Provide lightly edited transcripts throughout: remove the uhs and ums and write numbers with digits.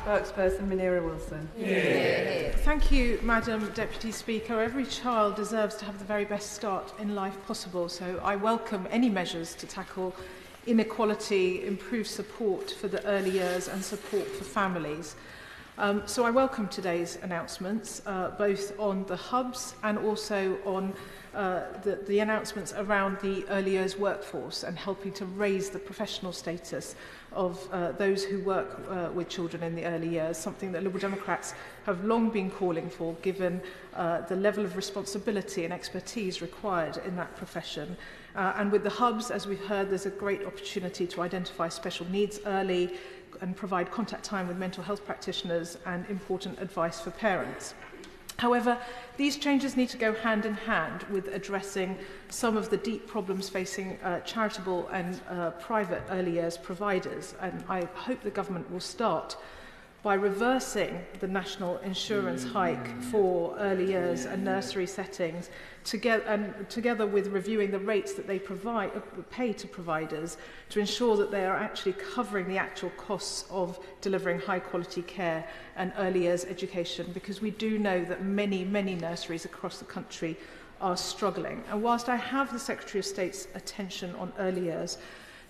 spokesperson Munira Wilson. Thank you, Madam Deputy Speaker. Every child deserves to have the very best start in life possible, so I welcome any measures to tackle inequality, improve support for the early years and support for families. So I welcome today's announcements, both on the hubs and also on the announcements around the early years workforce and helping to raise the professional status of those who work with children in the early years, something that Liberal Democrats have long been calling for, given the level of responsibility and expertise required in that profession. And with the hubs, as we've heard, there's a great opportunity to identify special needs early and provide contact time with mental health practitioners and important advice for parents. However, these changes need to go hand in hand with addressing some of the deep problems facing charitable and private early years providers. And I hope the government will start by reversing the national insurance hike for early years and nursery settings, together with reviewing the rates that they pay to providers to ensure that they are actually covering the actual costs of delivering high quality care and early years education, because we do know that many nurseries across the country are struggling. And whilst I have the Secretary of State's attention on early years,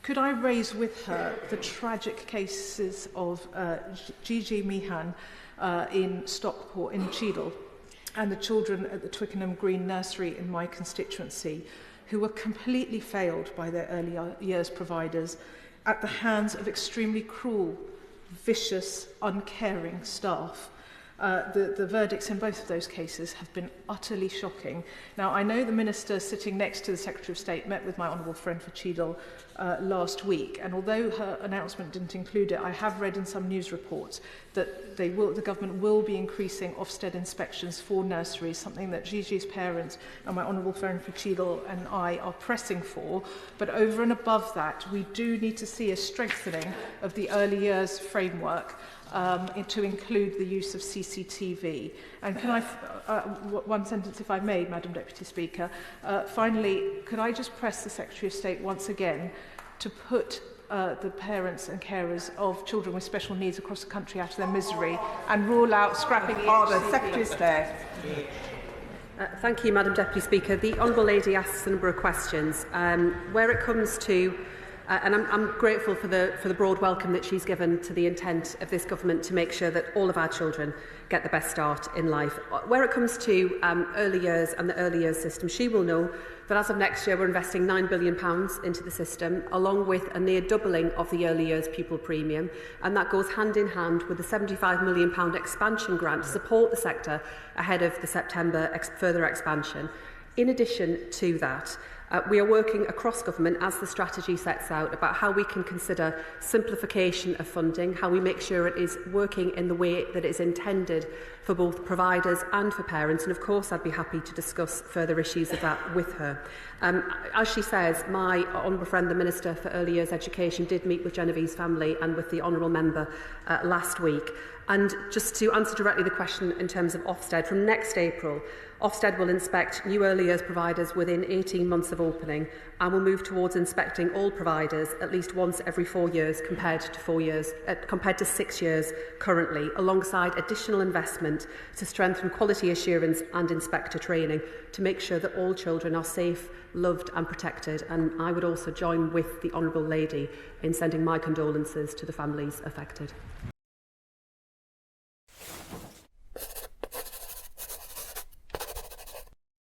could I raise with her the tragic cases of Gigi Meehan in Stockport, in Cheadle, and the children at the Twickenham Green Nursery in my constituency, who were completely failed by their early years providers at the hands of extremely cruel, vicious, uncaring staff. The verdicts in both of those cases have been utterly shocking. Now, I know the Minister sitting next to the Secretary of State met with my honourable friend for Cheadle last week, and although her announcement didn't include it, I have read in some news reports that the government will be increasing Ofsted inspections for nurseries, something that Gigi's parents and my honourable friend for Cheadle and I are pressing for. But over and above that, we do need to see a strengthening of the early years framework to include the use of CCTV. And can I, one sentence if I may, Madam Deputy Speaker, finally, could I just press the Secretary of State once again to put the parents and carers of children with special needs across the country out of their misery and rule out scrapping Order, Secretary of State. Thank you, Madam Deputy Speaker. The Honourable Lady asks a number of questions. Where it comes to and I'm grateful for the broad welcome that she's given to the intent of this government to make sure that all of our children get the best start in life. Where it comes to early years and the early years system, she will know that as of next year we're investing £9 billion into the system, along with a near doubling of the early years pupil premium, and that goes hand in hand with the £75 million expansion grant to support the sector ahead of the September further expansion. In addition to that, we are working across government, as the strategy sets out, about how we can consider simplification of funding, how we make sure it is working in the way that it is intended for both providers and for parents. And of course, I'd be happy to discuss further issues of that with her. As she says, my honourable friend, the Minister for Early Years Education, did meet with Genevieve's family and with the honourable member last week. And just to answer directly the question in terms of Ofsted, from next April, Ofsted will inspect new early years providers within 18 months of opening and will move towards inspecting all providers at least once every 4 years compared to 6 years currently, alongside additional investment to strengthen quality assurance and inspector training to make sure that all children are safe, loved and protected. And I would also join with the Honourable Lady in sending my condolences to the families affected.